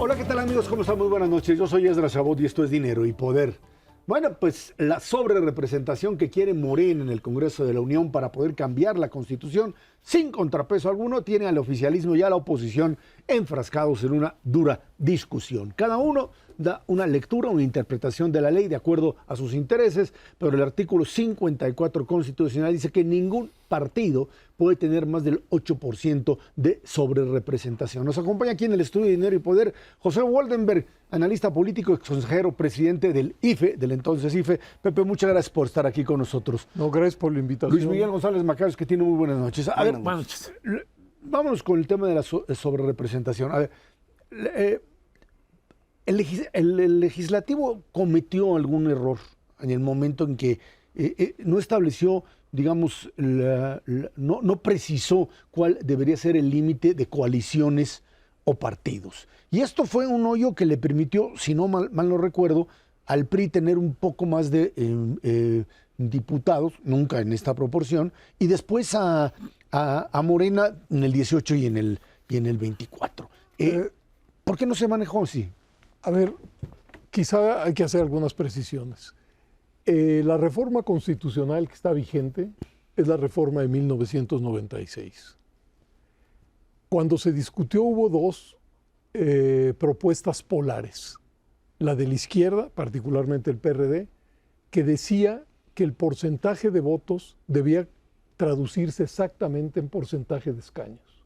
Hola, ¿qué tal amigos? ¿Cómo están? Muy buenas noches. Yo soy Esdras Chabot y esto es Dinero y Poder. Bueno, pues la sobrerepresentación que quiere Morena en el Congreso de la Unión para poder cambiar la Constitución sin contrapeso alguno tiene al oficialismo y a la oposición enfrascados en una dura discusión. Cada uno da una lectura, una interpretación de la ley de acuerdo a sus intereses, pero el artículo 54 constitucional dice que ningún partido puede tener más del 8% de sobrerepresentación. Nos acompaña aquí en el estudio de Dinero y Poder José Woldenberg, analista político, exconsejero, presidente del IFE, del entonces IFE. Pepe, muchas gracias por estar aquí con nosotros. No, gracias por la invitación. Luis Miguel González Macarios, que tiene muy buenas noches. A ver, vámonos con el tema de la sobrerepresentación. A ver, el legislativo cometió algún error en el momento en que no estableció, digamos, no precisó cuál debería ser el límite de coaliciones o partidos. Y esto fue un hoyo que le permitió, si no mal no recuerdo, al PRI tener un poco más de diputados, nunca en esta proporción, y después a Morena en el 18 y en el 24. ¿Por qué no se manejó así? A ver, quizá hay que hacer algunas precisiones. La reforma constitucional que está vigente es la reforma de 1996. Cuando se discutió hubo dos propuestas polares. La de la izquierda, particularmente el PRD, que decía que el porcentaje de votos debía traducirse exactamente en porcentaje de escaños,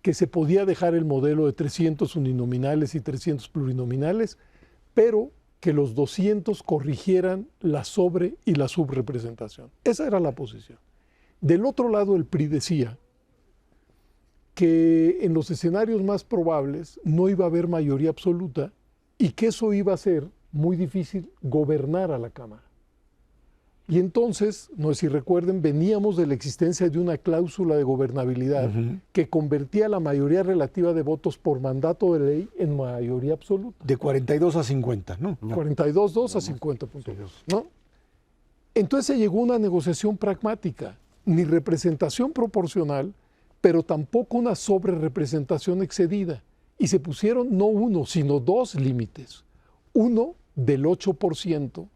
que se podía dejar el modelo de 300 uninominales y 300 plurinominales, pero que los 200 corrigieran la sobre y la subrepresentación. Esa era la posición. Del otro lado, el PRI decía que en los escenarios más probables no iba a haber mayoría absoluta y que eso iba a ser muy difícil gobernar a la Cámara. Y entonces, no sé si recuerden, veníamos de la existencia de una cláusula de gobernabilidad que convertía la mayoría relativa de votos por mandato de ley en mayoría absoluta. De 42 a 50, ¿no? 42-2 a 50.2, ¿no? Entonces se llegó a una negociación pragmática, ni representación proporcional, pero tampoco una sobrerepresentación excedida. Y se pusieron no uno, sino dos límites. Uno del 8%,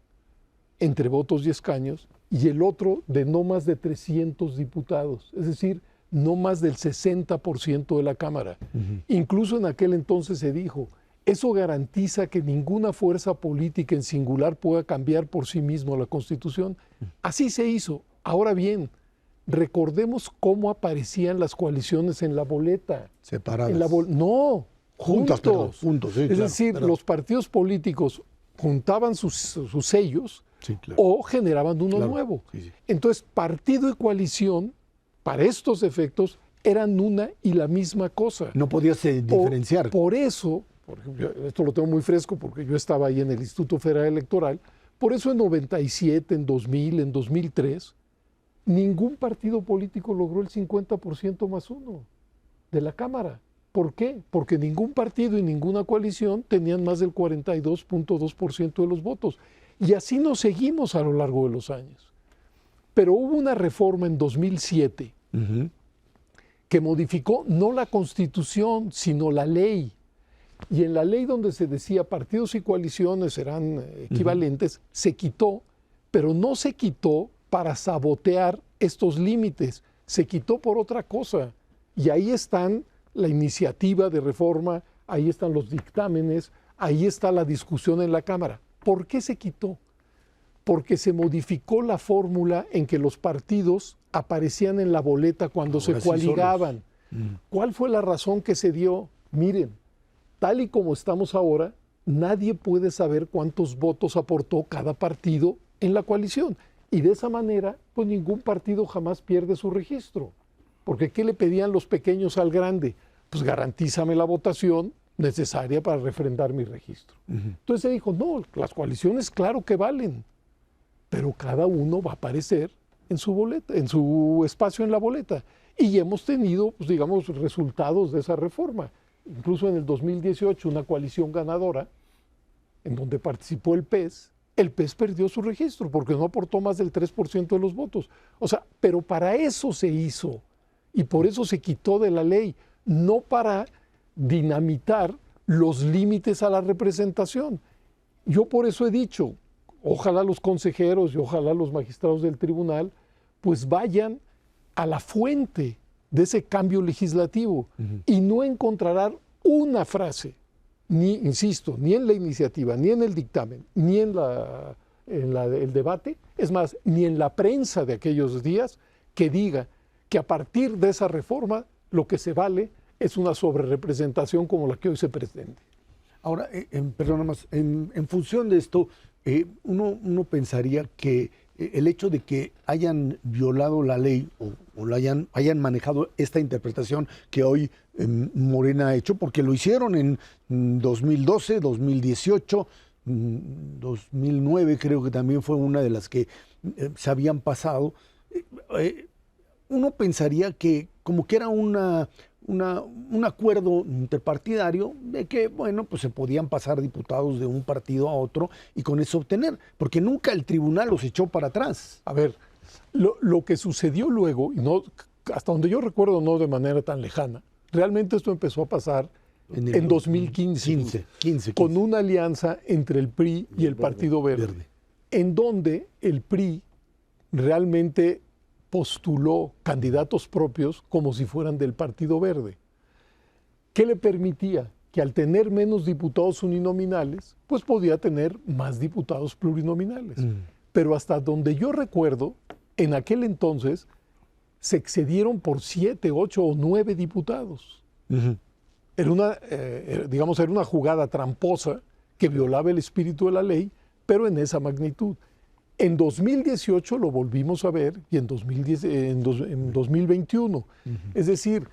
entre votos y escaños, y el otro de no más de 300 diputados, es decir, no más del 60% de la Cámara. Incluso en aquel entonces se dijo, eso garantiza que ninguna fuerza política en singular pueda cambiar por sí mismo la Constitución. Así se hizo. Ahora bien, recordemos cómo aparecían las coaliciones en la boleta. Separadas. No, juntos. Juntos, sí, es decir, los partidos políticos juntaban sus sellos, sí, claro, o generaban uno nuevo. Sí, sí. Entonces, partido y coalición, para estos efectos, eran una y la misma cosa. No podías diferenciar. Por eso, por ejemplo, esto lo tengo muy fresco porque yo estaba ahí en el Instituto Federal Electoral, por eso en 97, en 2000, en 2003, ningún partido político logró el 50% más uno de la Cámara. ¿Por qué? Porque ningún partido y ninguna coalición tenían más del 42.2% de los votos. Y así nos seguimos a lo largo de los años. Pero hubo una reforma en 2007 que modificó no la Constitución, sino la ley. Y en la ley donde se decía partidos y coaliciones serán equivalentes, se quitó, pero no se quitó para sabotear estos límites, se quitó por otra cosa. Y ahí están la iniciativa de reforma, ahí están los dictámenes, ahí está la discusión en la Cámara. ¿Por qué se quitó? Porque se modificó la fórmula en que los partidos aparecían en la boleta cuando se coaligaban. ¿Cuál fue la razón que se dio? Miren, tal y como estamos ahora, nadie puede saber cuántos votos aportó cada partido en la coalición. Y de esa manera, pues ningún partido jamás pierde su registro. Porque ¿qué le pedían los pequeños al grande? Pues garantízame la votación necesaria para refrendar mi registro. Entonces se dijo, no, las coaliciones claro que valen, pero cada uno va a aparecer en su boleta, en su espacio en la boleta. Y hemos tenido, pues, digamos, resultados de esa reforma. Incluso en el 2018, una coalición ganadora, en donde participó el PES perdió su registro porque no aportó más del 3% de los votos. O sea, pero para eso se hizo y por eso se quitó de la ley, no para dinamitar los límites a la representación. Yo por eso he dicho, ojalá los consejeros y ojalá los magistrados del tribunal pues vayan a la fuente de ese cambio legislativo y no encontrarán una frase, insisto, ni en la iniciativa, ni en el dictamen, ni en el debate, es más, ni en la prensa de aquellos días, que diga que a partir de esa reforma lo que se vale es una sobrerepresentación como la que hoy se pretende. Ahora, perdón, nada más, en función de esto, uno pensaría que el hecho de que hayan violado la ley o hayan manejado esta interpretación que hoy Morena ha hecho, porque lo hicieron en 2012, 2018, 2009 creo que también fue una de las que se habían pasado, uno pensaría que como que era un acuerdo interpartidario de que, bueno, pues se podían pasar diputados de un partido a otro y con eso obtener, porque nunca el tribunal los echó para atrás. A ver, lo que sucedió luego, y no, hasta donde yo recuerdo no de manera tan lejana, realmente esto empezó a pasar en 2015, 15, con una alianza entre el PRI y el Partido Verde, en donde el PRI realmente postuló candidatos propios como si fueran del Partido Verde. ¿Qué le permitía? Que al tener menos diputados uninominales, pues podía tener más diputados plurinominales. Pero hasta donde yo recuerdo, en aquel entonces se excedieron por 7, 8 o 9 diputados. Era una jugada tramposa que violaba el espíritu de la ley, pero en esa magnitud. En 2018 lo volvimos a ver y en 2021. Es decir,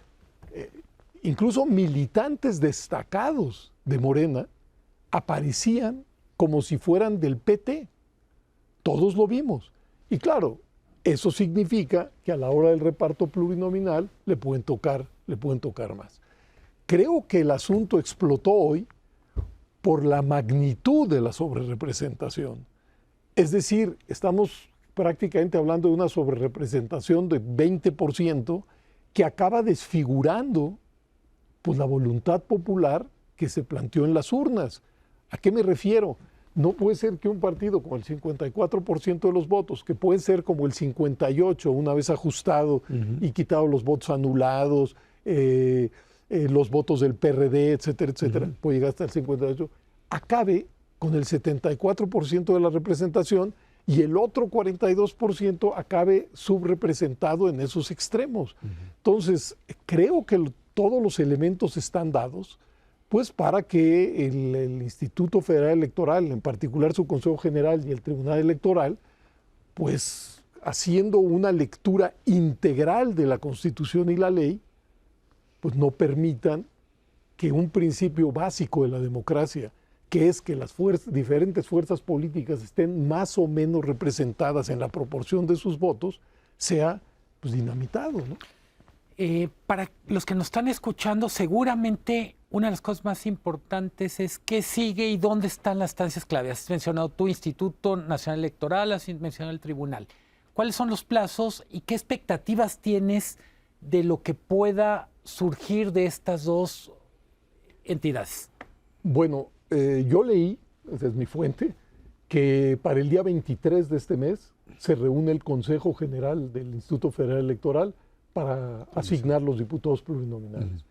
incluso militantes destacados de Morena aparecían como si fueran del PT. Todos lo vimos. Y claro, eso significa que a la hora del reparto plurinominal le pueden tocar más. Creo que el asunto explotó hoy por la magnitud de la sobrerepresentación. Es decir, estamos prácticamente hablando de una sobrerepresentación de 20% que acaba desfigurando pues, la voluntad popular que se planteó en las urnas. ¿A qué me refiero? No puede ser que un partido con el 54% de los votos, que puede ser como el 58% una vez ajustado y quitado los votos anulados, los votos del PRD, etcétera, etcétera, puede llegar hasta el 58%, acabe con el 74% de la representación y el otro 42% acabe subrepresentado en esos extremos. Entonces, creo que todos los elementos están dados pues para que el Instituto Federal Electoral, en particular su Consejo General y el Tribunal Electoral, pues haciendo una lectura integral de la Constitución y la ley, pues no permitan que un principio básico de la democracia, que es que las diferentes fuerzas políticas estén más o menos representadas en la proporción de sus votos, sea pues, dinamitado, ¿no? Para los que nos están escuchando, seguramente una de las cosas más importantes es qué sigue y dónde están las instancias clave. Has mencionado tu Instituto Nacional Electoral, has mencionado el Tribunal. ¿Cuáles son los plazos y qué expectativas tienes de lo que pueda surgir de estas dos entidades? Bueno, yo leí, esa es mi fuente, que para el día 23 de este mes se reúne el Consejo General del Instituto Federal Electoral para asignar los diputados plurinominales.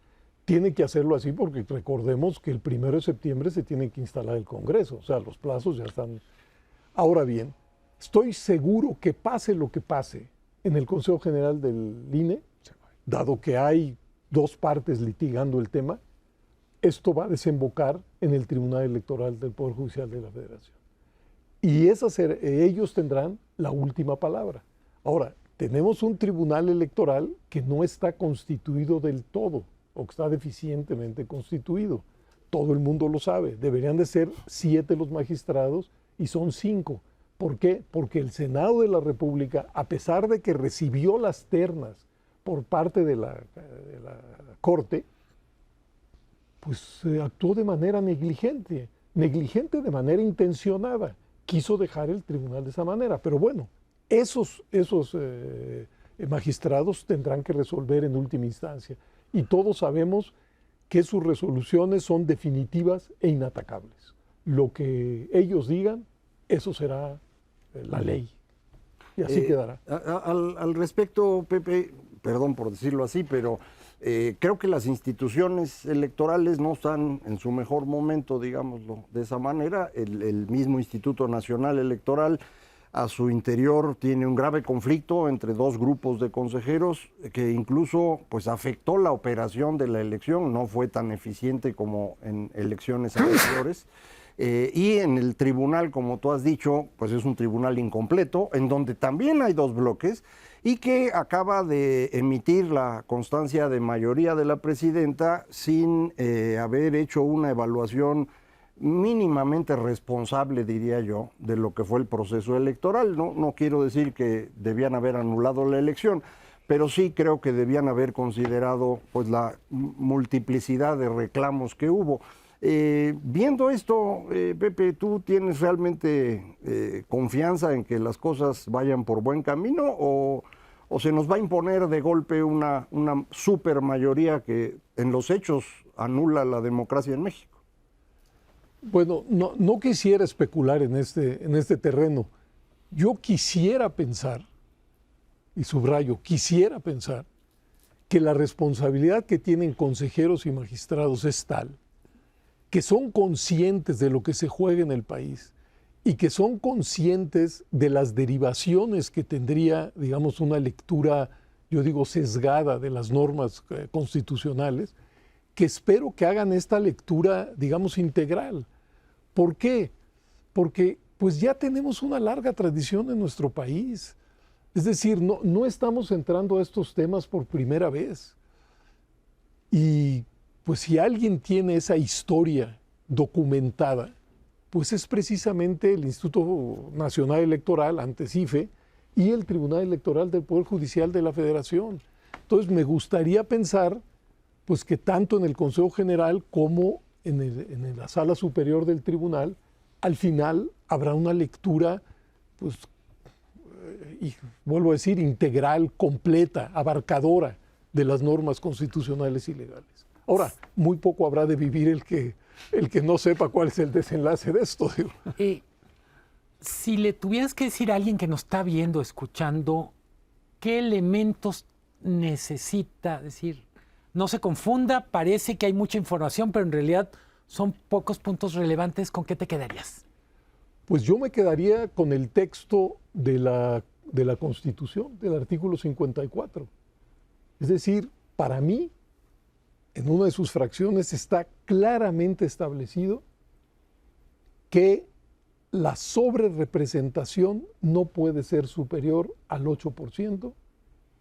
Tiene que hacerlo así porque recordemos que el 1 de septiembre se tiene que instalar el Congreso, o sea, los plazos ya están. Ahora bien, estoy seguro que pase lo que pase en el Consejo General del INE, dado que hay dos partes litigando el tema, esto va a desembocar en el Tribunal Electoral del Poder Judicial de la Federación. Y ellos tendrán la última palabra. Ahora, tenemos un tribunal electoral que no está constituido del todo, o que está deficientemente constituido. Todo el mundo lo sabe. Deberían de ser 7 los magistrados y son 5. ¿Por qué? Porque el Senado de la República, a pesar de que recibió las ternas por parte de la Corte, pues actuó de manera negligente de manera intencionada. Quiso dejar el tribunal de esa manera. Pero bueno, esos magistrados tendrán que resolver en última instancia. Y todos sabemos que sus resoluciones son definitivas e inatacables. Lo que ellos digan, eso será la ley. Y así quedará. Al respecto, Pepe, perdón por decirlo así, pero creo que las instituciones electorales no están en su mejor momento, digámoslo de esa manera. El mismo Instituto Nacional Electoral a su interior tiene un grave conflicto entre dos grupos de consejeros que incluso pues afectó la operación de la elección, no fue tan eficiente como en elecciones anteriores. Y en el tribunal, como tú has dicho, pues es un tribunal incompleto, en donde también hay dos bloques y que acaba de emitir la constancia de mayoría de la presidenta sin haber hecho una evaluación mínimamente responsable, diría yo, de lo que fue el proceso electoral. No quiero decir que debían haber anulado la elección, pero sí creo que debían haber considerado pues la multiplicidad de reclamos que hubo. Viendo esto, Pepe, ¿tú tienes realmente confianza en que las cosas vayan por buen camino o se nos va a imponer de golpe una super mayoría que en los hechos anula la democracia en México? Bueno, no quisiera especular en este terreno. Yo quisiera pensar, y subrayo, quisiera pensar que la responsabilidad que tienen consejeros y magistrados es tal que son conscientes de lo que se juega en el país y que son conscientes de las derivaciones que tendría, digamos, una lectura, yo digo, sesgada de las normas constitucionales, que espero que hagan esta lectura, digamos, integral. ¿Por qué? Porque pues ya tenemos una larga tradición en nuestro país. Es decir, no estamos entrando a estos temas por primera vez. Y pues si alguien tiene esa historia documentada, pues es precisamente el Instituto Nacional Electoral, antes IFE, y el Tribunal Electoral del Poder Judicial de la Federación. Entonces me gustaría pensar pues que tanto en el Consejo General como en la Sala Superior del Tribunal, al final habrá una lectura, pues, y vuelvo a decir, integral, completa, abarcadora de las normas constitucionales y legales. Ahora, muy poco habrá de vivir el que no sepa cuál es el desenlace de esto. Digo. Si le tuvieras que decir a alguien que nos está viendo, escuchando, ¿qué elementos necesita? Decir, no se confunda, parece que hay mucha información, pero en realidad son pocos puntos relevantes. ¿Con qué te quedarías? Pues yo me quedaría con el texto de la Constitución, del artículo 54. Es decir, para mí, en una de sus fracciones está claramente establecido que la sobrerepresentación no puede ser superior al 8%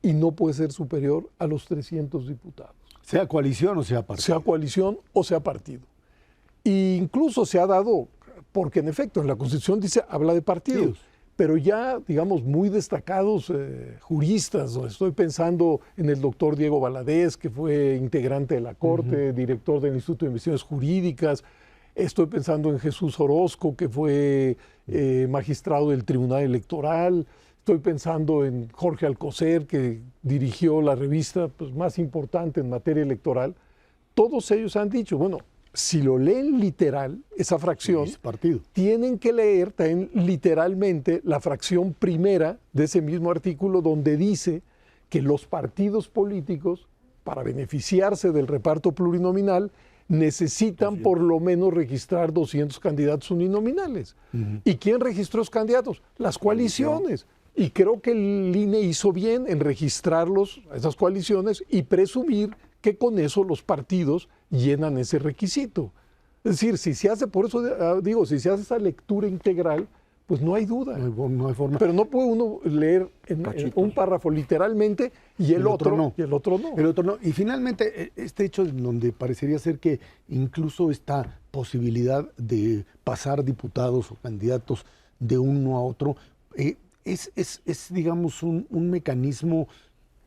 y no puede ser superior a los 300 diputados. Sea coalición o sea partido. Sea coalición o sea partido. E incluso se ha dado, porque en efecto en la Constitución habla de partidos. Pero ya, digamos, muy destacados juristas, estoy pensando en el doctor Diego Valadez, que fue integrante de la Corte, director del Instituto de Investigaciones Jurídicas, estoy pensando en Jesús Orozco, que fue magistrado del Tribunal Electoral, estoy pensando en Jorge Alcocer, que dirigió la revista pues, más importante en materia electoral. Todos ellos han dicho, bueno, si lo leen literal, esa fracción, tienen que leer también literalmente la fracción primera de ese mismo artículo donde dice que los partidos políticos, para beneficiarse del reparto plurinominal, necesitan por lo menos registrar 200 candidatos uninominales. ¿Y quién registró los candidatos? Las coaliciones. Y creo que el INE hizo bien en registrarlos, a esas coaliciones, y presumir que con eso los partidos llenan ese requisito. Es decir, si se hace, por eso digo, si se hace esa lectura integral, pues no hay duda. No hay forma. Pero no puede uno leer en un párrafo literalmente y el otro no. Y el otro no. El otro no. Y finalmente, este hecho en donde parecería ser que incluso esta posibilidad de pasar diputados o candidatos de uno a otro, es digamos, un mecanismo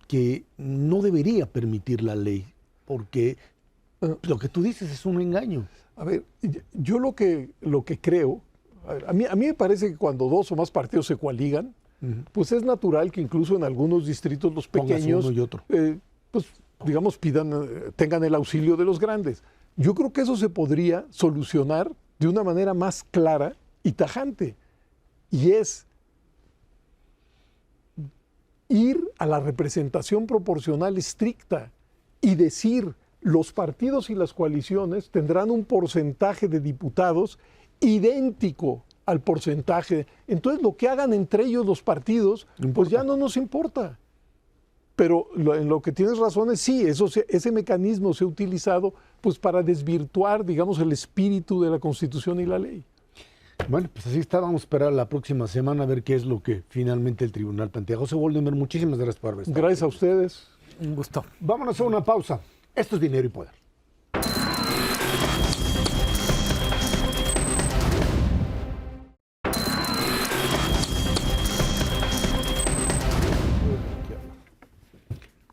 que no debería permitir la ley, porque lo que tú dices es un engaño. A ver, yo lo que creo, a mí me parece que cuando dos o más partidos se coaligan, pues es natural que incluso en algunos distritos los pequeños, uno y otro. Pues digamos, tengan el auxilio de los grandes. Yo creo que eso se podría solucionar de una manera más clara y tajante. Y es ir a la representación proporcional estricta y decir, los partidos y las coaliciones tendrán un porcentaje de diputados idéntico al porcentaje. Entonces, lo que hagan entre ellos los partidos, pues ya no nos importa. Pero en lo que tienes razón es sí, ese mecanismo se ha utilizado pues para desvirtuar, digamos, el espíritu de la Constitución y la ley. Bueno, pues así está. Vamos a esperar la próxima semana a ver qué es lo que finalmente el tribunal plantea. José Waldemar, muchísimas gracias por haber estado. Gracias a ustedes. Un gusto. Vámonos a una pausa. Esto es Dinero y Poder.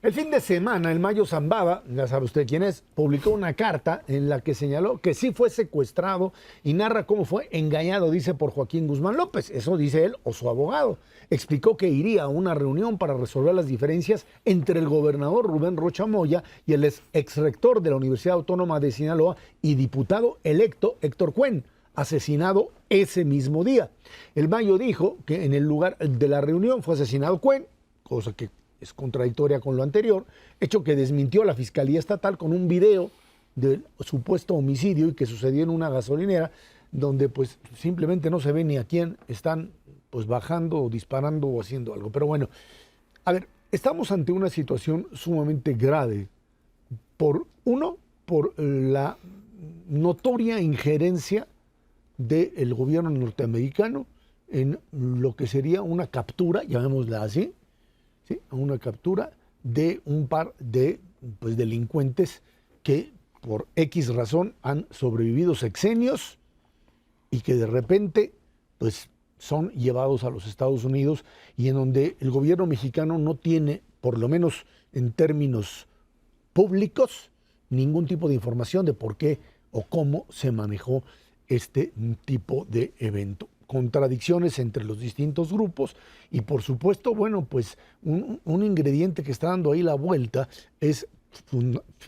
El fin de semana, el Mayo Zambada, ya sabe usted quién es, publicó una carta en la que señaló que sí fue secuestrado y narra cómo fue engañado, dice, por Joaquín Guzmán López. Eso dice él o su abogado. Explicó que iría a una reunión para resolver las diferencias entre el gobernador Rubén Rocha Moya y el exrector de la Universidad Autónoma de Sinaloa y diputado electo Héctor Cuen, asesinado ese mismo día. El Mayo dijo que en el lugar de la reunión fue asesinado Cuen, cosa que es contradictoria con lo anterior, hecho que desmintió la Fiscalía Estatal con un video del supuesto homicidio y que sucedió en una gasolinera donde pues simplemente no se ve ni a quién están pues bajando o disparando o haciendo algo. Pero bueno, a ver, estamos ante una situación sumamente grave por la notoria injerencia del gobierno norteamericano en lo que sería una captura, llamémosla así, ¿sí? Una captura de un par de pues, delincuentes que por X razón han sobrevivido sexenios y que de repente pues, son llevados a los Estados Unidos y en donde el gobierno mexicano no tiene, por lo menos en términos públicos, ningún tipo de información de por qué o cómo se manejó este tipo de evento. Contradicciones entre los distintos grupos y por supuesto, bueno, pues un ingrediente que está dando ahí la vuelta es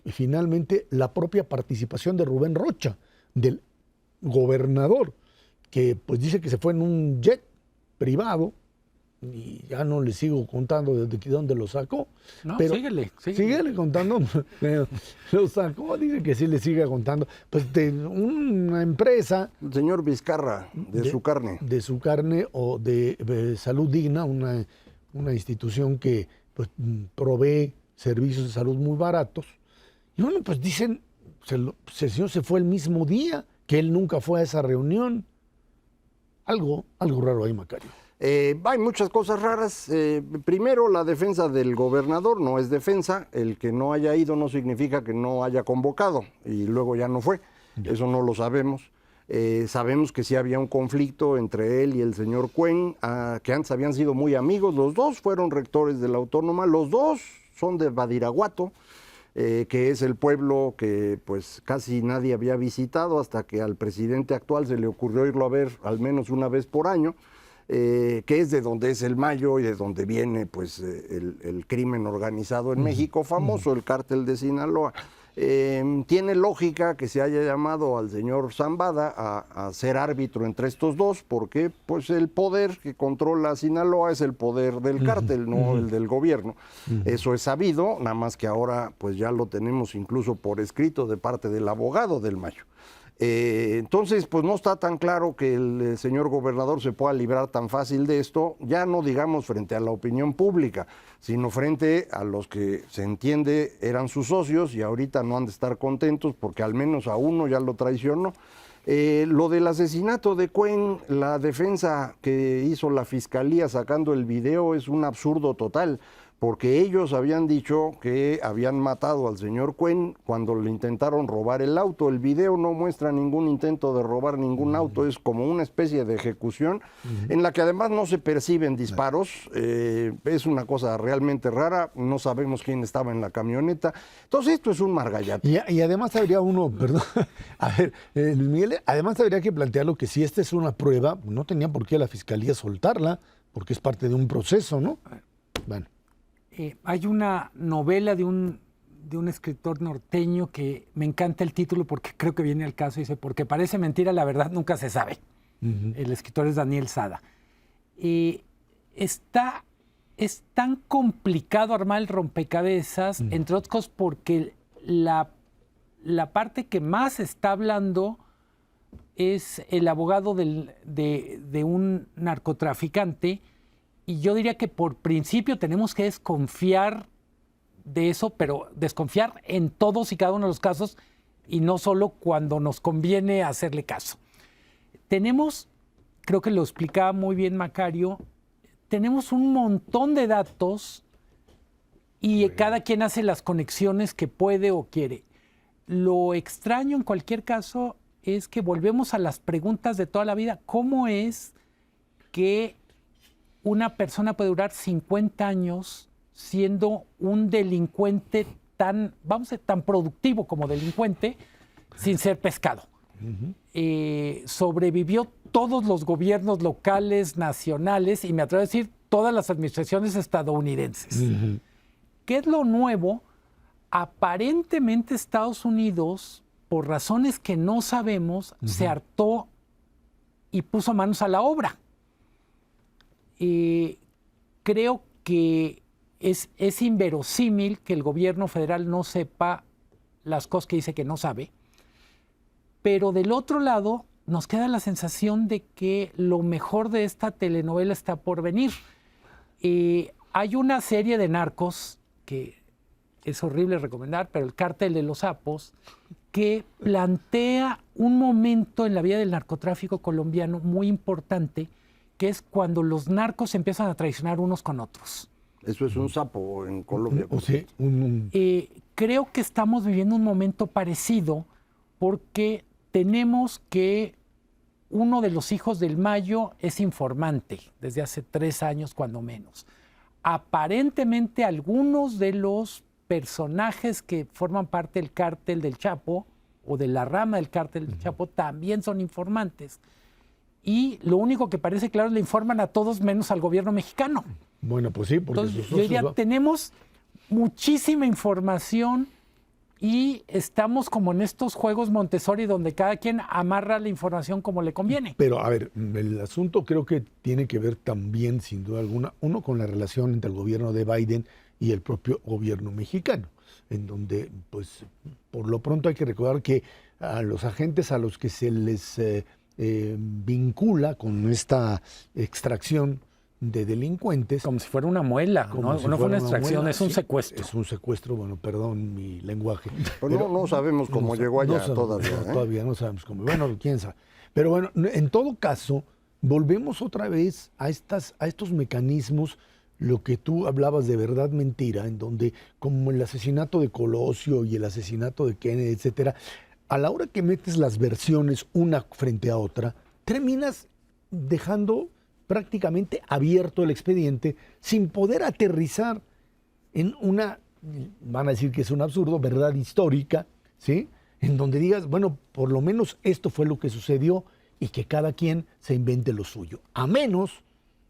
finalmente la propia participación de Rubén Rocha, del gobernador, que pues dice que se fue en un jet privado y ya no le sigo contando desde dónde lo sacó. No, pero síguele contando. Lo sacó, dice que sí le siga contando. Pues de una empresa. El señor Vizcarra, de su carne. De su carne o de Salud Digna, una institución que pues, provee servicios de salud muy baratos. Y bueno, pues dicen, el señor se fue el mismo día, que él nunca fue a esa reunión. Algo raro ahí, Macario. Hay muchas cosas raras. Primero, la defensa del gobernador no es defensa. El que no haya ido no significa que no haya convocado y luego ya no fue. Eso no lo sabemos. Sabemos que sí había un conflicto entre él y el señor Cuen, que antes habían sido muy amigos. Los dos fueron rectores de la Autónoma. Los dos son de Badiraguato, que es el pueblo que pues casi nadie había visitado hasta que al presidente actual se le ocurrió irlo a ver al menos una vez por año. Que es de donde es el Mayo y de donde viene pues el crimen organizado en México famoso, el cártel de Sinaloa. Tiene lógica que se haya llamado al señor Zambada a ser árbitro entre estos dos, porque pues el poder que controla Sinaloa es el poder del cártel, no el del gobierno. Eso es sabido, nada más que ahora pues ya lo tenemos incluso por escrito de parte del abogado del Mayo. Entonces, pues no está tan claro que el señor gobernador se pueda librar tan fácil de esto, ya no digamos frente a la opinión pública, sino frente a los que se entiende eran sus socios y ahorita no han de estar contentos porque al menos a uno ya lo traicionó. Lo del asesinato de Cuen, la defensa que hizo la fiscalía sacando el video es un absurdo total, porque ellos habían dicho que habían matado al señor Cuen cuando le intentaron robar el auto. El video no muestra ningún intento de robar ningún auto, es como una especie de ejecución en la que además no se perciben disparos. Es una cosa realmente rara, no sabemos quién estaba en la camioneta. Entonces esto es un margallate. Y además habría uno, perdón, a ver, Luis Miguel, además habría que plantearlo que si esta es una prueba, no tenía por qué la fiscalía soltarla, porque es parte de un proceso, ¿no? Bueno. Hay una novela de un de un escritor norteño que me encanta el título porque creo que viene al caso. Dice, porque parece mentira, la verdad nunca se sabe. El escritor es Daniel Sada. Es tan complicado armar el rompecabezas, entre otras cosas, porque la parte que más está hablando es el abogado de un narcotraficante, y yo diría que por principio tenemos que desconfiar de eso, pero desconfiar en todos y cada uno de los casos y no solo cuando nos conviene hacerle caso. Tenemos, creo que lo explicaba muy bien Macario, tenemos un montón de datos y cada quien hace las conexiones que puede o quiere. Lo extraño en cualquier caso es que volvemos a las preguntas de toda la vida. ¿Cómo es que una persona puede durar 50 años siendo un delincuente tan, vamos a decir, tan productivo como delincuente sin ser pescado? Sobrevivió todos los gobiernos locales, nacionales y me atrevo a decir todas las administraciones estadounidenses. ¿Qué es lo nuevo? Aparentemente Estados Unidos, por razones que no sabemos, se hartó y puso manos a la obra. Creo que es inverosímil que el gobierno federal no sepa las cosas que dice que no sabe, pero del otro lado nos queda la sensación de que lo mejor de esta telenovela está por venir. Hay una serie de narcos que es horrible recomendar, pero el Cártel de los Sapos, que plantea un momento en la vida del narcotráfico colombiano muy importante, que es cuando los narcos empiezan a traicionar unos con otros. Eso es un sapo en Colombia. O sea, creo que estamos viviendo un momento parecido porque tenemos que uno de los hijos del Mayo es informante desde hace 3 años cuando menos. Aparentemente algunos de los personajes que forman parte del cártel del Chapo o de la rama del cártel del Chapo también son informantes. Y lo único que parece claro es que le informan a todos menos al gobierno mexicano. Bueno, pues sí, porque entonces yo diría, tenemos muchísima información y estamos como en estos juegos Montessori donde cada quien amarra la información como le conviene. Pero a ver, el asunto creo que tiene que ver también, sin duda alguna, uno con la relación entre el gobierno de Biden y el propio gobierno mexicano, en donde, pues, por lo pronto hay que recordar que a los agentes a los que se les vincula con esta extracción de delincuentes. Como si fuera una muela, ¿no? Si no fue una fuera extracción, muela, es un sí, secuestro. Es un secuestro, bueno, perdón mi lenguaje. Pero no sabemos cómo llegó allá todavía. Todavía no sabemos cómo. Bueno, quién sabe. Pero bueno, en todo caso, volvemos otra vez a estos mecanismos, lo que tú hablabas de verdad mentira, en donde, como el asesinato de Colosio y el asesinato de Kennedy, etcétera, a la hora que metes las versiones una frente a otra, terminas dejando prácticamente abierto el expediente sin poder aterrizar en una, van a decir que es un absurdo, verdad histórica, ¿sí? En donde digas, bueno, por lo menos esto fue lo que sucedió y que cada quien se invente lo suyo. A menos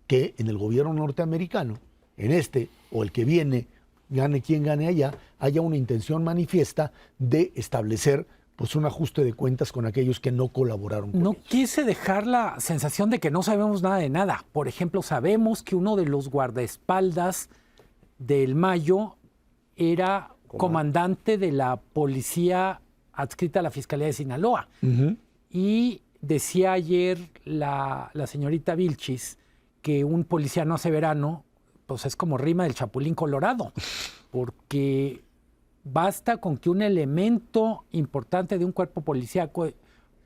que en el gobierno norteamericano, en este o el que viene, gane quien gane allá, haya una intención manifiesta de establecer pues un ajuste de cuentas con aquellos que no colaboraron con ellos. Quise dejar la sensación de que no sabemos nada de nada. Por ejemplo, sabemos que uno de los guardaespaldas del Mayo era comandante de la policía adscrita a la Fiscalía de Sinaloa. Y decía ayer la señorita Vilchis que un policía no hace verano, pues es como rima del Chapulín Colorado, porque basta con que un elemento importante de un cuerpo policíaco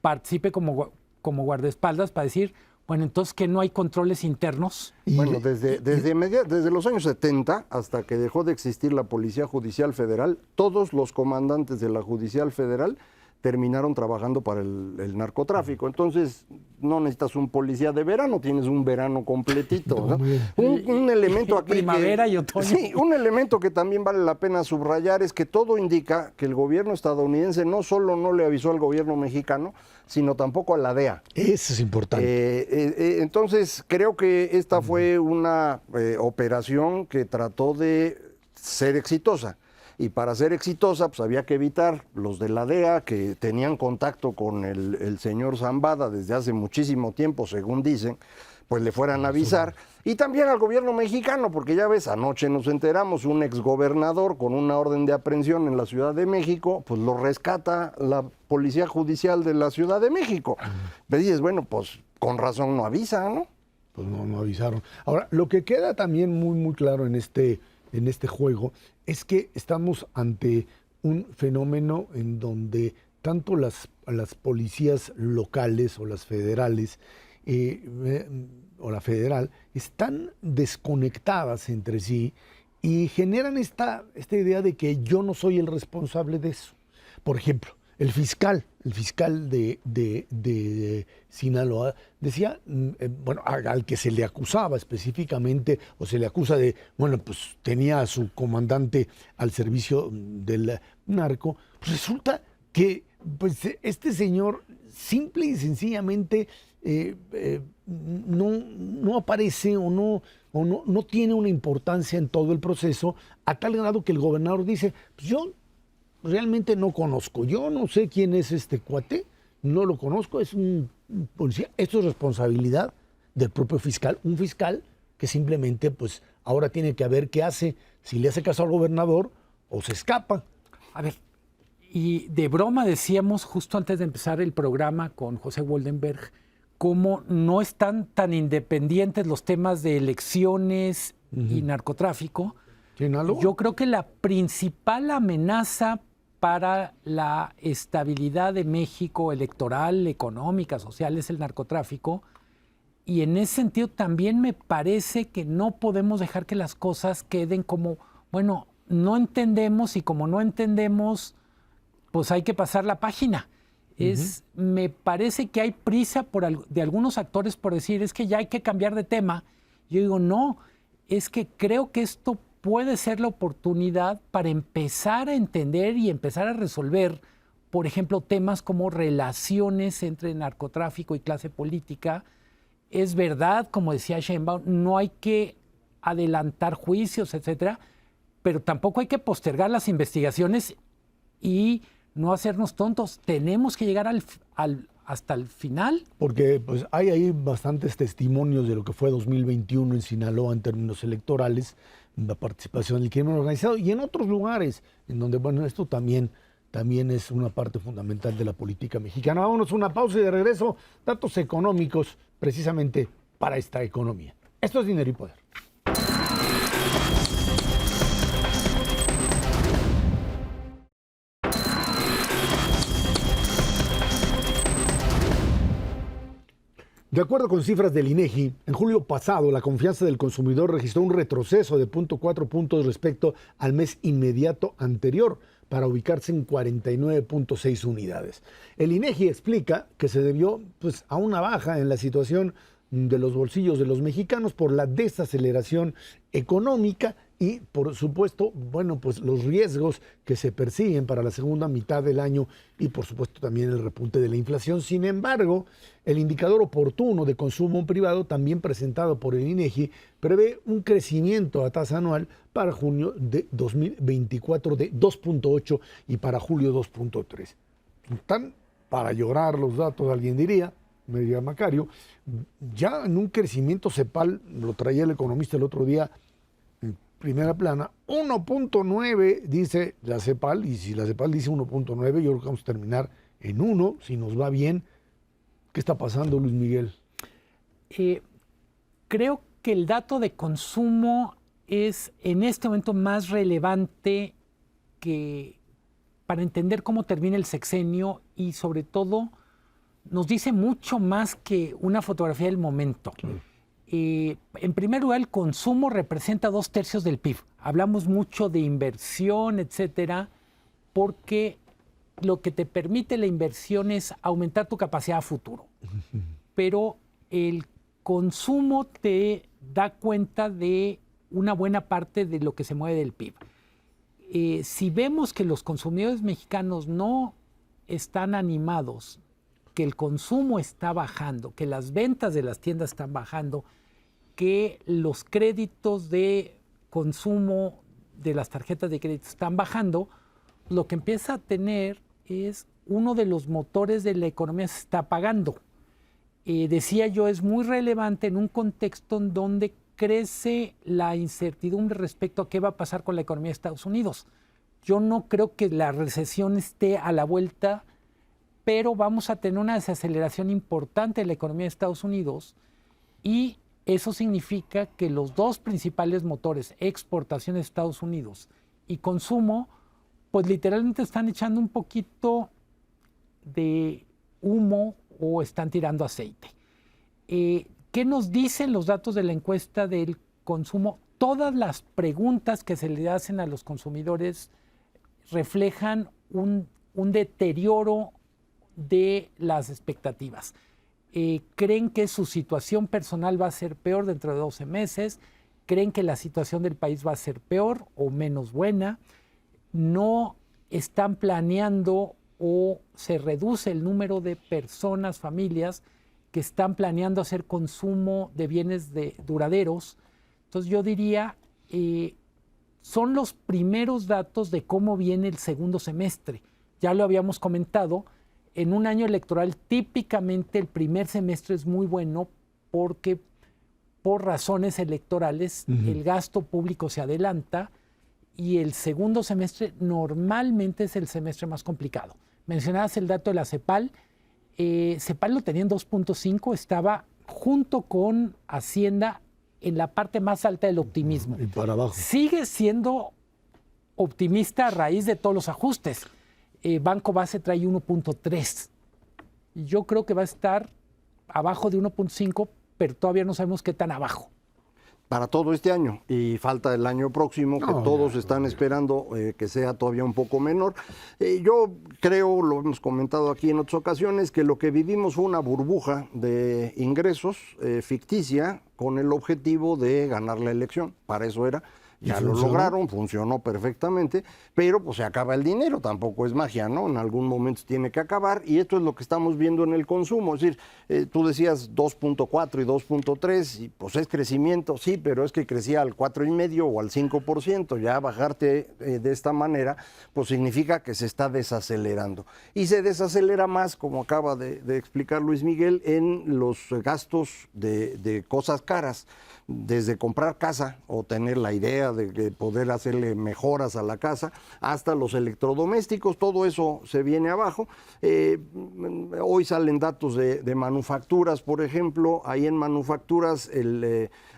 participe como guardaespaldas para decir, bueno, entonces que no hay controles internos. Bueno, desde los años 70 hasta que dejó de existir la Policía Judicial Federal, todos los comandantes de la Judicial Federal terminaron trabajando para el narcotráfico. Entonces, no necesitas un policía de verano, tienes un verano completito, ¿no? Un elemento aquí primavera y otoño. Sí, un elemento que también vale la pena subrayar es que todo indica que el gobierno estadounidense no solo no le avisó al gobierno mexicano, sino tampoco a la DEA. Eso es importante. Entonces, creo que esta fue una operación que trató de ser exitosa. y para ser exitosa pues había que evitar los de la DEA que tenían contacto con el señor Zambada desde hace muchísimo tiempo, según dicen, pues le fueran a avisar. Y también al gobierno mexicano, porque ya ves, anoche nos enteramos, un exgobernador con una orden de aprehensión en la Ciudad de México, pues lo rescata la Policía Judicial de la Ciudad de México. Me dices, bueno, pues con razón no avisa, ¿no? Pues no avisaron. Ahora, lo que queda también muy claro en este juego es que estamos ante un fenómeno en donde tanto las policías locales o las federales o la federal están desconectadas entre sí y generan esta idea de que yo no soy el responsable de eso. Por ejemplo, el fiscal de Sinaloa decía, bueno, al que se le acusaba específicamente, o se le acusa de, bueno, pues tenía a su comandante al servicio del narco, pues resulta que pues, este señor simple y sencillamente no aparece o no tiene una importancia en todo el proceso, a tal grado que el gobernador dice, pues yo realmente no conozco, yo no sé quién es este cuate, no lo conozco, es un policía, esto es responsabilidad del propio fiscal, un fiscal que simplemente pues ahora tiene que ver qué hace, si le hace caso al gobernador o se escapa. A ver, y de broma decíamos justo antes de empezar el programa con José Woldenberg, cómo no están tan independientes los temas de elecciones y narcotráfico. ¿Sinaloa? Yo creo que la principal amenaza para la estabilidad de México electoral, económica, social, es el narcotráfico. Y en ese sentido también me parece que no podemos dejar que las cosas queden como, bueno, no entendemos y como no entendemos, pues hay que pasar la página. Me parece que hay prisa de algunos actores por decir, es que ya hay que cambiar de tema. Yo digo, no, es que creo que esto puede ser la oportunidad para empezar a entender y empezar a resolver, por ejemplo, temas como relaciones entre narcotráfico y clase política. Es verdad, como decía Sheinbaum, no hay que adelantar juicios, etcétera, pero tampoco hay que postergar las investigaciones y no hacernos tontos. Tenemos que llegar hasta el final. Porque pues hay ahí bastantes testimonios de lo que fue 2021 en Sinaloa en términos electorales, la participación del crimen organizado y en otros lugares, en donde, bueno, esto también es una parte fundamental de la política mexicana. Vámonos a una pausa y de regreso, datos económicos precisamente para esta economía. Esto es Dinero y Poder. De acuerdo con cifras del INEGI, en julio pasado la confianza del consumidor registró un retroceso de 0.4 puntos respecto al mes inmediato anterior, para ubicarse en 49.6 unidades. El INEGI explica que se debió pues, a una baja en la situación de los bolsillos de los mexicanos por la desaceleración económica y, por supuesto, bueno, pues los riesgos que se persiguen para la segunda mitad del año y, por supuesto, también el repunte de la inflación. Sin embargo, el indicador oportuno de consumo privado, también presentado por el INEGI, prevé un crecimiento a tasa anual para junio de 2024 de 2.8 y para julio 2.3. Están para llorar los datos, alguien diría, me diría Macario, ya en un crecimiento CEPAL, lo traía el economista el otro día en primera plana, 1.9 dice la CEPAL, y si la CEPAL dice 1.9, yo creo que vamos a terminar en 1, si nos va bien. ¿Qué está pasando, Luis Miguel? Creo que el dato de consumo es en este momento más relevante que para entender cómo termina el sexenio y sobre todo nos dice mucho más que una fotografía del momento. En primer lugar, el consumo representa 2/3 del PIB. Hablamos mucho de inversión, etcétera, porque lo que te permite la inversión es aumentar tu capacidad a futuro. Pero el consumo te da cuenta de una buena parte de lo que se mueve del PIB. Si vemos que los consumidores mexicanos no están animados, que el consumo está bajando, que las ventas de las tiendas están bajando, que los créditos de consumo de las tarjetas de crédito están bajando, lo que empieza a tener es uno de los motores de la economía se está apagando. Decía yo, es muy relevante en un contexto en donde crece la incertidumbre respecto a qué va a pasar con la economía de Estados Unidos. Yo no creo que la recesión esté a la vuelta, pero vamos a tener una desaceleración importante de la economía de Estados Unidos y eso significa que los dos principales motores, exportación de Estados Unidos y consumo, pues literalmente están echando un poquito de humo o están tirando aceite. ¿Qué nos dicen los datos de la encuesta del consumo? Todas las preguntas que se le hacen a los consumidores reflejan un deterioro de las expectativas. Creen que su situación personal va a ser peor dentro de 12 meses, creen que la situación del país va a ser peor o menos buena, no están planeando o se reduce el número de personas, familias, que están planeando hacer consumo de bienes duraderos. Entonces yo diría, son los primeros datos de cómo viene el segundo semestre. Ya lo habíamos comentado, en un año electoral típicamente el primer semestre es muy bueno porque por razones electorales el gasto público se adelanta y el segundo semestre normalmente es el semestre más complicado. Mencionabas el dato de la CEPAL. CEPAL lo tenía en 2.5, estaba junto con Hacienda en la parte más alta del optimismo. Y para abajo. Sigue siendo optimista a raíz de todos los ajustes. Banco Base trae 1.3. Yo creo que va a estar abajo de 1.5, pero todavía no sabemos qué tan abajo. Para todo este año, y falta el año próximo, que todos están esperando que sea todavía un poco menor. Yo creo, lo hemos comentado aquí en otras ocasiones, que lo que vivimos fue una burbuja de ingresos ficticia con el objetivo de ganar la elección. Para eso era. Ya lo lograron, funcionó perfectamente, pero pues se acaba el dinero, tampoco es magia, ¿no? En algún momento se tiene que acabar y esto es lo que estamos viendo en el consumo. Es decir, tú decías 2.4 y 2.3 y pues es crecimiento, sí, pero es que crecía al 4,5 o al 5%. Ya bajarte de esta manera, pues significa que se está desacelerando. Y se desacelera más, como acaba de explicar Luis Miguel, en los gastos de cosas caras. Desde comprar casa o tener la idea de poder hacerle mejoras a la casa, hasta los electrodomésticos, todo eso se viene abajo. Hoy salen datos de manufacturas, por ejemplo. Ahí en manufacturas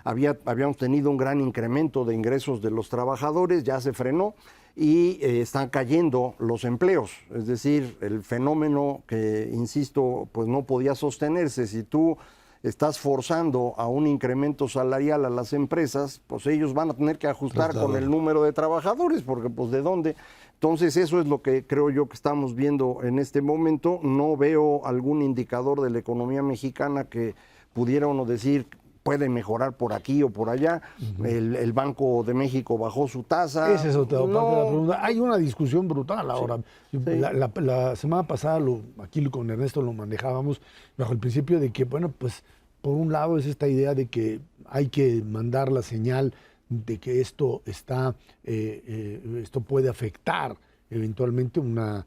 habíamos tenido un gran incremento de ingresos de los trabajadores, ya se frenó y están cayendo los empleos. Es decir, el fenómeno que, insisto, pues no podía sostenerse. Si tú estás forzando a un incremento salarial a las empresas, pues ellos van a tener que ajustar con el número de trabajadores, porque pues ¿de dónde? Entonces eso es lo que creo yo que estamos viendo en este momento. No veo algún indicador de la economía mexicana que pudiera uno decir puede mejorar por aquí o por allá. El Banco de México bajó su tasa. Esa es otra parte de la pregunta. Hay una discusión brutal ahora. Sí. La semana pasada, aquí con Ernesto lo manejábamos bajo el principio de que, bueno, pues por un lado es esta idea de que hay que mandar la señal de que esto puede afectar eventualmente una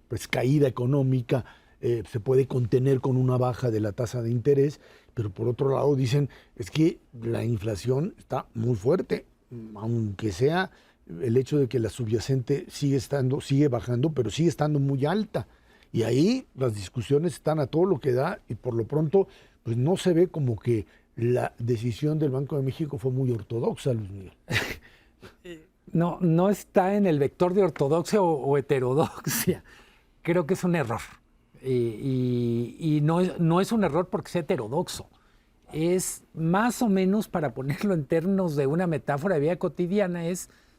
pues, caída económica. Se puede contener con una baja de la tasa de interés, pero por otro lado dicen, es que la inflación está muy fuerte, aunque sea el hecho de que la subyacente sigue bajando, pero sigue estando muy alta. Y ahí las discusiones están a todo lo que da y por lo pronto pues no se ve como que la decisión del Banco de México fue muy ortodoxa, Luis Miguel. No está en el vector de ortodoxia o heterodoxia. Creo que es un error. Y no es un error porque sea heterodoxo. Es más o menos, para ponerlo en términos de una metáfora de vida cotidiana,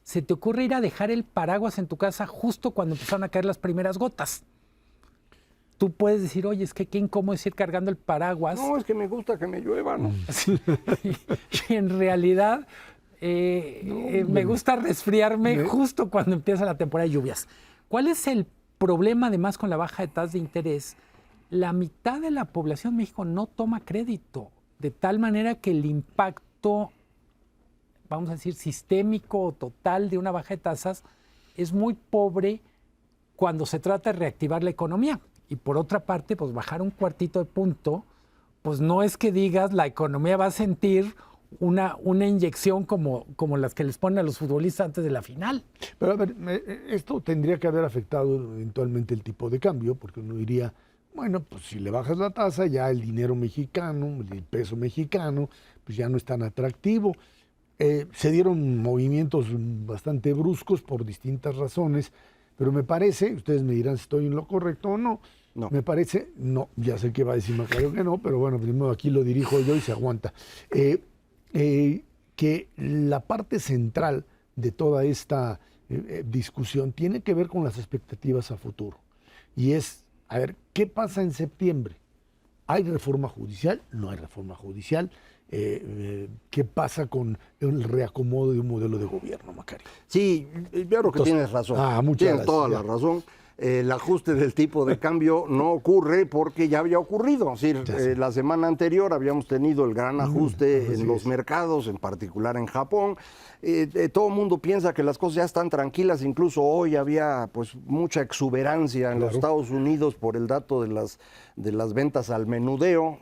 se te ocurre ir a dejar el paraguas en tu casa justo cuando empezaron a caer las primeras gotas. Tú puedes decir, oye, es que qué incómodo es ir cargando el paraguas. No, es que me gusta que me llueva, ¿no? Sí. Y en realidad me gusta resfriarme justo cuando empieza la temporada de lluvias. ¿Cuál es el problema además con la baja de tasa de interés? La mitad de la población de México no toma crédito, de tal manera que el impacto vamos a decir, sistémico o total de una baja de tasas, es muy pobre cuando se trata de reactivar la economía. Y por otra parte, pues bajar un cuartito de punto, pues no es que digas la economía va a sentir una inyección como las que les ponen a los futbolistas antes de la final. Pero a ver, esto tendría que haber afectado eventualmente el tipo de cambio, porque uno diría, bueno, pues si le bajas la tasa, ya el dinero mexicano, el peso mexicano, pues ya no es tan atractivo. Se dieron movimientos bastante bruscos por distintas razones, pero me parece, ustedes me dirán si estoy en lo correcto o no, No. me parece, no, ya sé que va a decir Macario que no, pero bueno, primero aquí lo dirijo yo y se aguanta. Que la parte central de toda esta discusión tiene que ver con las expectativas a futuro. Y es, a ver, ¿qué pasa en septiembre? ¿Hay reforma judicial? ¿No hay reforma judicial? ¿Qué pasa con el reacomodo de un modelo de gobierno, Macario? Sí, yo creo que tienes razón. muchas Tienes gracias, toda ya. la razón. El ajuste del tipo de cambio no ocurre porque ya había ocurrido. Es decir, la semana anterior habíamos tenido el gran ajuste en los mercados, en particular en Japón. Todo el mundo piensa que las cosas ya están tranquilas, incluso hoy había pues mucha exuberancia en los Estados Unidos por el dato de las ventas al menudeo.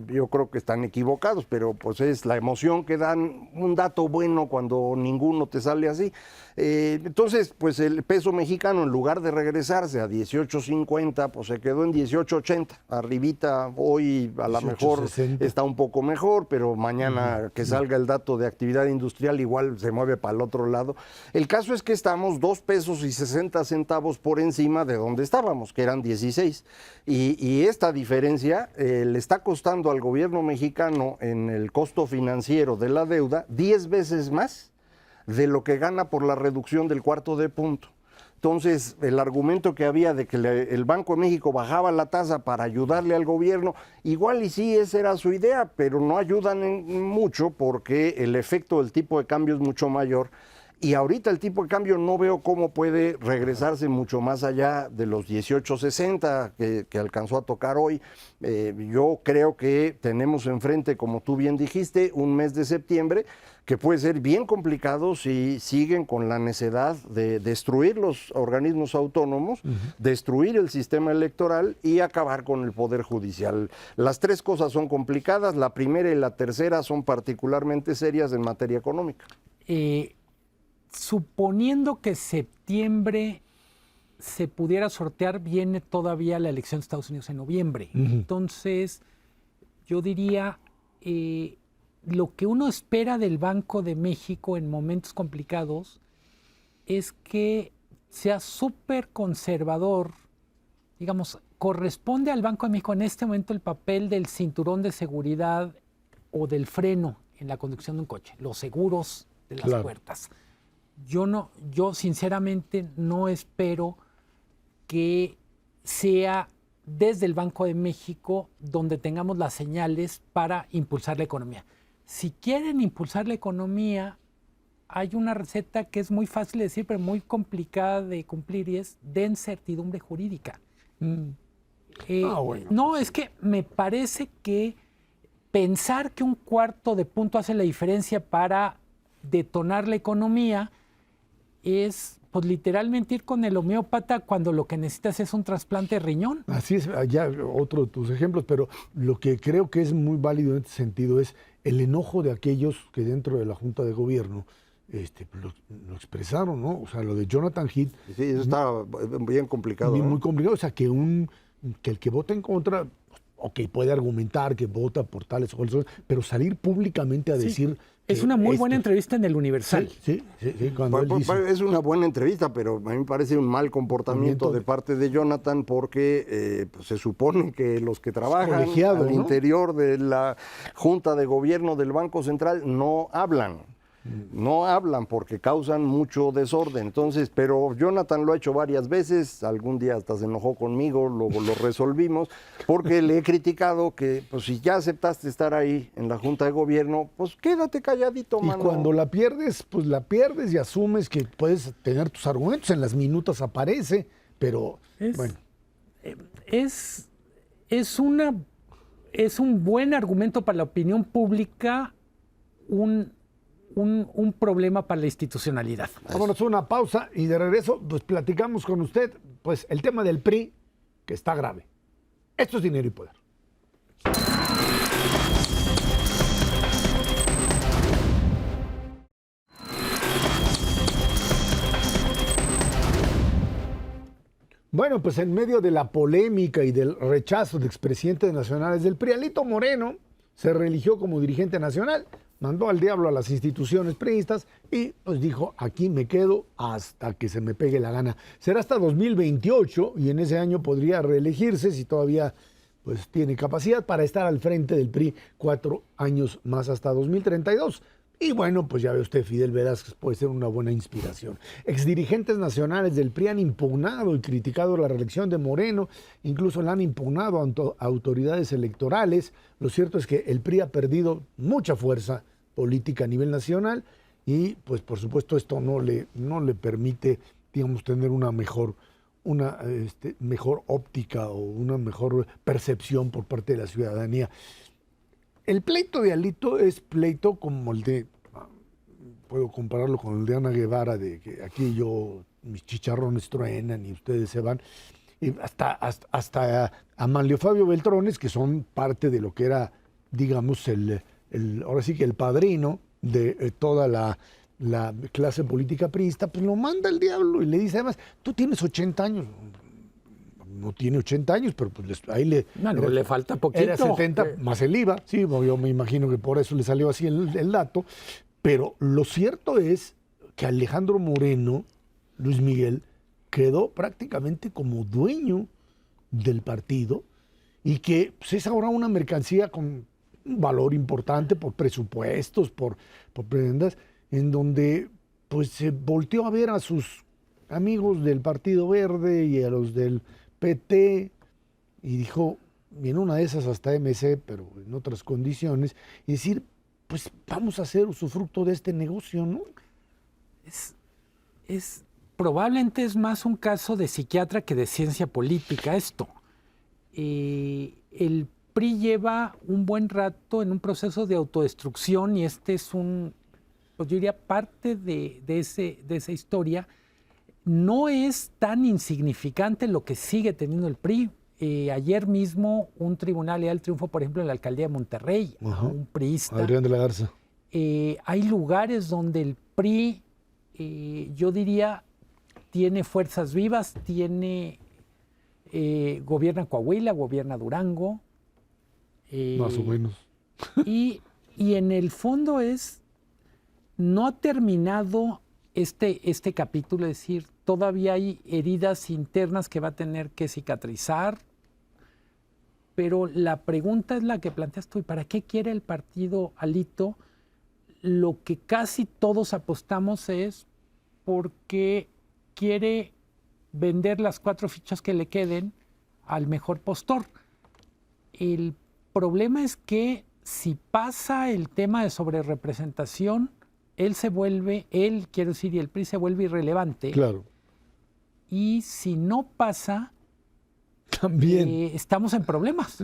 Yo creo que están equivocados, pero pues es la emoción que dan un dato bueno cuando ninguno te sale así. Entonces, pues el peso mexicano, en lugar de regresarse a 18.50, pues se quedó en 18.80. Arribita, hoy a lo mejor está un poco mejor, pero mañana que salga el dato de actividad industrial igual se mueve para el otro lado. El caso es que estamos 2 pesos y 60 centavos por encima de donde estábamos, que eran 16. Y esta diferencia le está costando al gobierno mexicano en el costo financiero de la deuda 10 veces más de lo que gana por la reducción del cuarto de punto. Entonces, el argumento que había de que el Banco de México bajaba la tasa para ayudarle al gobierno, igual y sí, esa era su idea, pero no ayudan mucho porque el efecto del tipo de cambio es mucho mayor. Y ahorita el tipo de cambio no veo cómo puede regresarse mucho más allá de los 18.60 que alcanzó a tocar hoy. Yo creo que tenemos enfrente, como tú bien dijiste, un mes de septiembre que puede ser bien complicado si siguen con la necedad de destruir los organismos autónomos, destruir el sistema electoral y acabar con el Poder Judicial. Las 3 cosas son complicadas, la primera y la tercera son particularmente serias en materia económica. Suponiendo que septiembre se pudiera sortear, viene todavía la elección de Estados Unidos en noviembre. Entonces, yo diría, lo que uno espera del Banco de México en momentos complicados es que sea súper conservador. Digamos, corresponde al Banco de México en este momento el papel del cinturón de seguridad o del freno en la conducción de un coche, los seguros de las puertas. Yo sinceramente no espero que sea desde el Banco de México donde tengamos las señales para impulsar la economía. Si quieren impulsar la economía, hay una receta que es muy fácil de decir, pero muy complicada de cumplir, y es den certidumbre jurídica. No, es que me parece que pensar que un cuarto de punto hace la diferencia para detonar la economía es pues literalmente ir con el homeópata cuando lo que necesitas es un trasplante de riñón. Así es, ya otro de tus ejemplos, pero lo que creo que es muy válido en este sentido es el enojo de aquellos que dentro de la Junta de Gobierno lo expresaron, ¿no? O sea, lo de Jonathan Heath. Sí, eso está bien complicado. Muy complicado, o sea, que el que vota en contra, ok, puede argumentar que vota por tales o cuales, pero salir públicamente a decir... Es una muy buena entrevista en el Universal. Sí, cuando él dice... Es una buena entrevista, pero a mí me parece un mal comportamiento de parte de Jonathan porque pues se supone que los que trabajan al interior de la Junta de Gobierno del Banco Central no hablan. No hablan porque causan mucho desorden. Entonces, pero Jonathan lo ha hecho varias veces, algún día hasta se enojó conmigo, luego lo resolvimos, porque le he criticado que pues si ya aceptaste estar ahí en la Junta de Gobierno, pues quédate calladito, mano. Y cuando la pierdes, pues la pierdes y asumes que puedes tener tus argumentos, en las minutas aparece, pero bueno. Es un buen argumento para la opinión pública, un problema para la institucionalidad. Vámonos a una pausa y de regreso pues platicamos con usted pues el tema del PRI, que está grave. Esto es Dinero y Poder. Bueno, pues en medio de la polémica y del rechazo de expresidentes nacionales del PRI, Alito Moreno se reeligió como dirigente nacional, mandó al diablo a las instituciones priistas y pues dijo, aquí me quedo hasta que se me pegue la gana. Será hasta 2028 y en ese año podría reelegirse si todavía pues tiene capacidad para estar al frente del PRI 4 años más hasta 2032. Y bueno, pues ya ve usted, Fidel Velázquez puede ser una buena inspiración. Exdirigentes nacionales del PRI han impugnado y criticado la reelección de Moreno, incluso la han impugnado a autoridades electorales. Lo cierto es que el PRI ha perdido mucha fuerza política a nivel nacional y pues por supuesto esto no le permite, digamos, tener una mejor óptica o una mejor percepción por parte de la ciudadanía. El pleito de Alito es pleito como el de, puedo compararlo con el de Ana Guevara, de que aquí mis chicharrones truenan y ustedes se van, y hasta Amalio Fabio Beltrones, que son parte de lo que era, digamos, ahora sí que el padrino de toda la clase política priista, pues lo manda el diablo y le dice además, tú tienes 80 años. No tiene 80 años, pero pues ahí le falta poquito. Era 70 más el IVA, sí, yo me imagino que por eso le salió así el dato. Pero lo cierto es que Alejandro Moreno, Luis Miguel, quedó prácticamente como dueño del partido y que pues, es ahora una mercancía con un valor importante por presupuestos, por prendas, en donde pues se volteó a ver a sus amigos del Partido Verde y a los del PT y dijo, y en una de esas hasta MC, pero en otras condiciones, y decir, pues vamos a hacer usufructo de este negocio, ¿no? Probablemente es más un caso de psiquiatra que de ciencia política esto. El PRI lleva un buen rato en un proceso de autodestrucción y este es pues yo diría parte de esa historia. No es tan insignificante lo que sigue teniendo el PRI. Ayer mismo un tribunal le da el triunfo, por ejemplo, en la alcaldía de Monterrey, a un priista. Adrián de la Garza. Hay lugares donde el PRI, yo diría, tiene fuerzas vivas, gobierna Coahuila, gobierna Durango. Más o menos. Y en el fondo no ha terminado este capítulo, es decir, todavía hay heridas internas que va a tener que cicatrizar, pero la pregunta es la que planteas tú, ¿y para qué quiere el partido Alito? Lo que casi todos apostamos es porque quiere vender las 4 fichas que le queden al mejor postor. El problema es que si pasa el tema de sobrerepresentación, y el PRI se vuelve irrelevante. Claro. Y si no pasa, también estamos en problemas.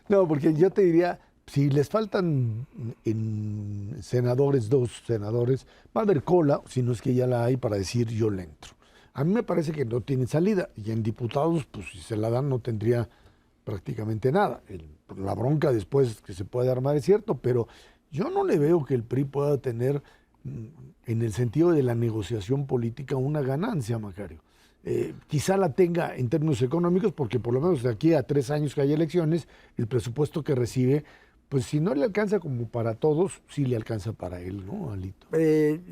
No, porque yo te diría, si les faltan en senadores, 2 senadores, va a haber cola, si no es que ya la hay, para decir yo le entro. A mí me parece que no tienen salida. Y en diputados, pues si se la dan, no tendría prácticamente nada. La bronca después que se puede armar es cierto, pero yo no le veo que el PRI pueda tener, en el sentido de la negociación política, una ganancia, Macario. Quizá la tenga en términos económicos, porque por lo menos de aquí a 3 años que hay elecciones, el presupuesto que recibe, pues si no le alcanza como para todos, sí le alcanza para él, ¿no, Alito?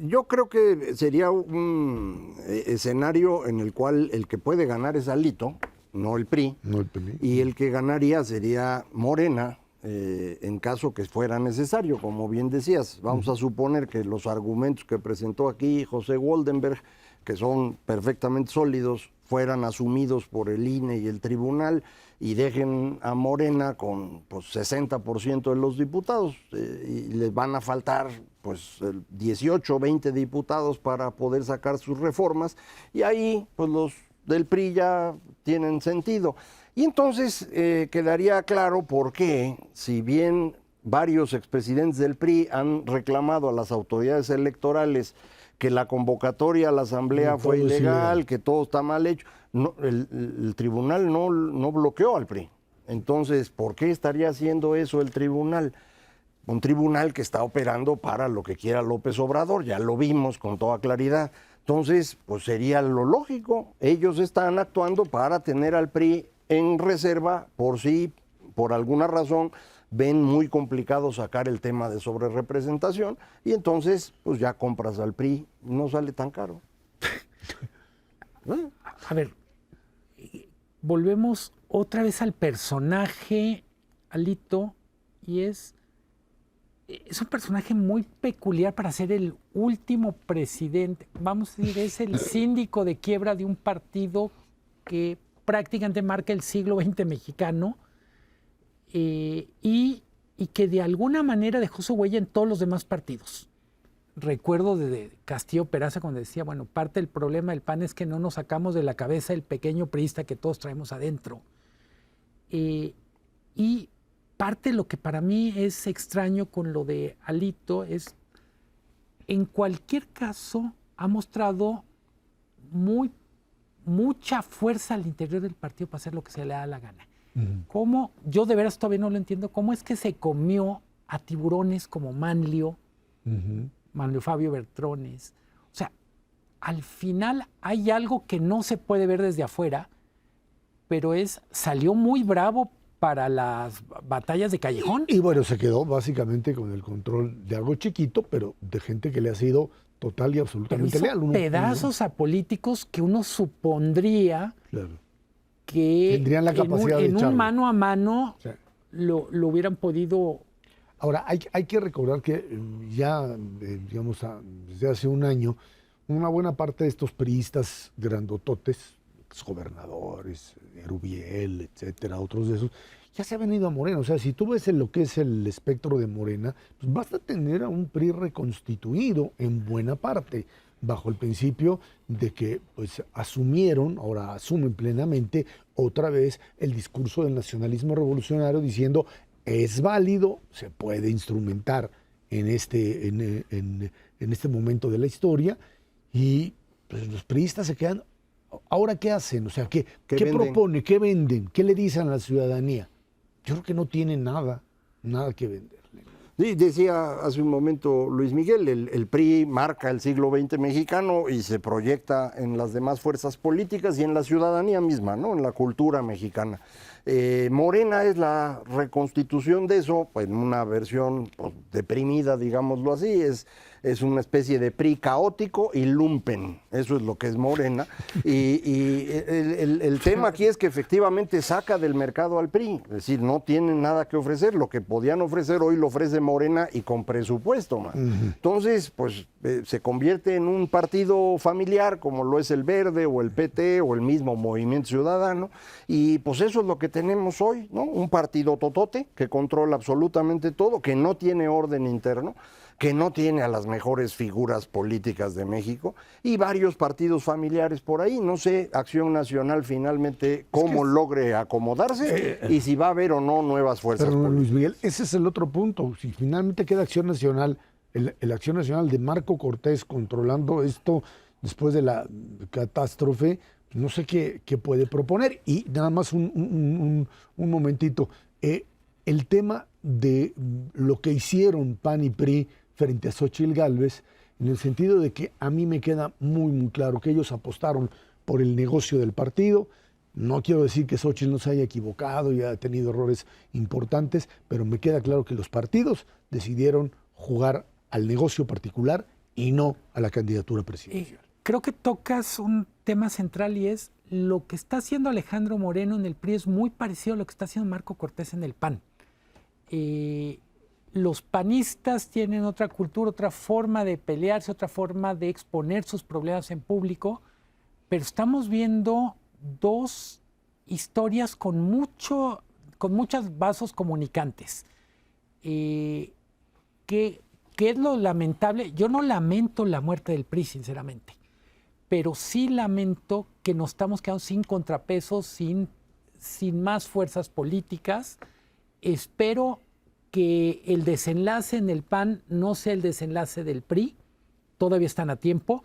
Yo creo que sería un escenario en el cual el que puede ganar es Alito, no el PRI, y el que ganaría sería Morena, en caso que fuera necesario, como bien decías. Vamos a suponer que los argumentos que presentó aquí José Goldenberg, que son perfectamente sólidos, fueran asumidos por el INE y el tribunal y dejen a Morena con 60% de los diputados y les van a faltar 18 o 20 diputados para poder sacar sus reformas y ahí pues los del PRI ya tienen sentido. Y entonces quedaría claro por qué, si bien varios expresidentes del PRI han reclamado a las autoridades electorales que la convocatoria a la asamblea fue ilegal, que todo está mal hecho. No, el tribunal no bloqueó al PRI. Entonces, ¿por qué estaría haciendo eso el tribunal? Un tribunal que está operando para lo que quiera López Obrador, ya lo vimos con toda claridad. Entonces, pues sería lo lógico. Ellos están actuando para tener al PRI en reserva por si, por alguna razón, ven muy complicado sacar el tema de sobrerepresentación y entonces, pues ya compras al PRI, no sale tan caro. A ver, volvemos otra vez al personaje, Alito, y es un personaje muy peculiar para ser el último presidente. Vamos a decir, es el síndico de quiebra de un partido que prácticamente marca el siglo XX mexicano y que de alguna manera dejó su huella en todos los demás partidos. Recuerdo de Castillo Peraza cuando decía, bueno, parte del problema del PAN es que no nos sacamos de la cabeza el pequeño priista que todos traemos adentro. Y parte de lo que para mí es extraño con lo de Alito es, en cualquier caso, ha mostrado mucha fuerza al interior del partido para hacer lo que se le da la gana. ¿Cómo? Yo de veras todavía no lo entiendo. ¿Cómo es que se comió a tiburones como Manlio, Manlio Fabio Bertrones? O sea, al final hay algo que no se puede ver desde afuera, pero salió muy bravo para las batallas de callejón. Y bueno, se quedó básicamente con el control de algo chiquito, pero de gente que le ha sido total y absolutamente leal. Pedazos a políticos que uno supondría que tendrían la capacidad de en un mano a mano lo hubieran podido. Ahora, hay que recordar que ya, digamos, desde hace un año, una buena parte de estos priistas grandototes, exgobernadores, Erubiel, etcétera, otros de esos, ya se han venido a Morena. O sea, si tú ves lo que es el espectro de Morena, pues basta tener a un PRI reconstituido en buena parte, bajo el principio de que pues ahora asumen plenamente otra vez el discurso del nacionalismo revolucionario diciendo es válido, se puede instrumentar en este momento de la historia y pues los priistas se quedan. ¿Ahora qué hacen? O sea, ¿qué propone? ¿Qué venden? ¿Qué le dicen a la ciudadanía? Yo creo que no tienen nada que venderle. Sí, decía hace un momento Luis Miguel, el PRI marca el siglo XX mexicano y se proyecta en las demás fuerzas políticas y en la ciudadanía misma, ¿no? En la cultura mexicana. Morena es la reconstitución de eso, pues en una versión pues, deprimida, digámoslo así, es una especie de PRI caótico y lumpen, eso es lo que es Morena. Y el tema aquí es que efectivamente saca del mercado al PRI, es decir, no tienen nada que ofrecer, lo que podían ofrecer hoy lo ofrece Morena y con presupuesto más. Entonces, pues se convierte en un partido familiar como lo es el Verde o el PT o el mismo Movimiento Ciudadano y pues eso es lo que tenemos hoy, ¿no? Un partido totote que controla absolutamente todo, que no tiene orden interno, que no tiene a las mejores figuras políticas de México y varios partidos familiares por ahí. No sé, Acción Nacional finalmente cómo logre acomodarse y si va a haber o no nuevas fuerzas políticas. Luis Miguel, ese es el otro punto. Si finalmente queda Acción Nacional, el Acción Nacional de Marco Cortés controlando esto después de la catástrofe, no sé qué puede proponer. Y nada más un momentito. El tema de lo que hicieron PAN y PRI frente a Xóchitl Gálvez, en el sentido de que a mí me queda muy claro que ellos apostaron por el negocio del partido. No quiero decir que Xóchitl no se haya equivocado y haya tenido errores importantes, pero me queda claro que los partidos decidieron jugar al negocio particular y no a la candidatura presidencial. Creo que tocas un tema central y es lo que está haciendo Alejandro Moreno en el PRI es muy parecido a lo que está haciendo Marco Cortés en el PAN. Los panistas tienen otra cultura, otra forma de pelearse, otra forma de exponer sus problemas en público, pero estamos viendo dos historias con muchos vasos comunicantes. ¿Qué es lo lamentable? Yo no lamento la muerte del PRI, sinceramente, pero sí lamento que nos estamos quedando sin contrapesos, sin más fuerzas políticas. Espero que el desenlace en el PAN no sea el desenlace del PRI, todavía están a tiempo,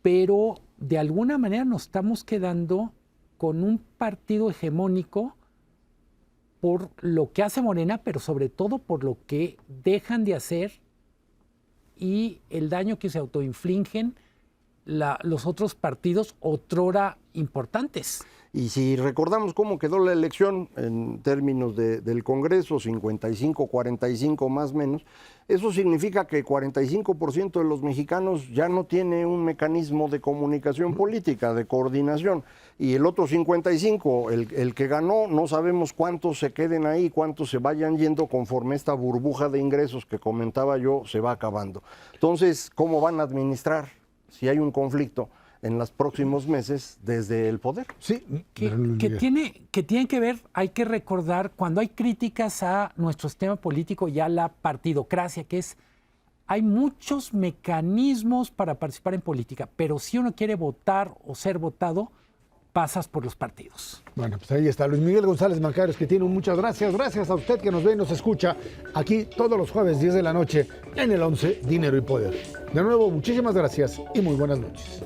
pero de alguna manera nos estamos quedando con un partido hegemónico por lo que hace Morena, pero sobre todo por lo que dejan de hacer y el daño que se autoinfligen los otros partidos otrora importantes. Y si recordamos cómo quedó la elección en términos del Congreso, 55-45 más o menos, eso significa que 45% de los mexicanos ya no tiene un mecanismo de comunicación política, de coordinación, y el otro 55, el que ganó, no sabemos cuántos se queden ahí, cuántos se vayan yendo conforme esta burbuja de ingresos que comentaba yo se va acabando. Entonces, ¿cómo van a administrar si hay un conflicto en los próximos meses desde el poder? Sí, que tiene que ver, hay que recordar, cuando hay críticas a nuestro sistema político y a la partidocracia, que es, hay muchos mecanismos para participar en política, pero si uno quiere votar o ser votado, pasas por los partidos. Bueno, pues ahí está Luis Miguel González Macarios, que tiene muchas gracias. Gracias a usted que nos ve y nos escucha aquí todos los jueves 10 de la noche en el 11 Dinero y Poder. De nuevo, muchísimas gracias y muy buenas noches.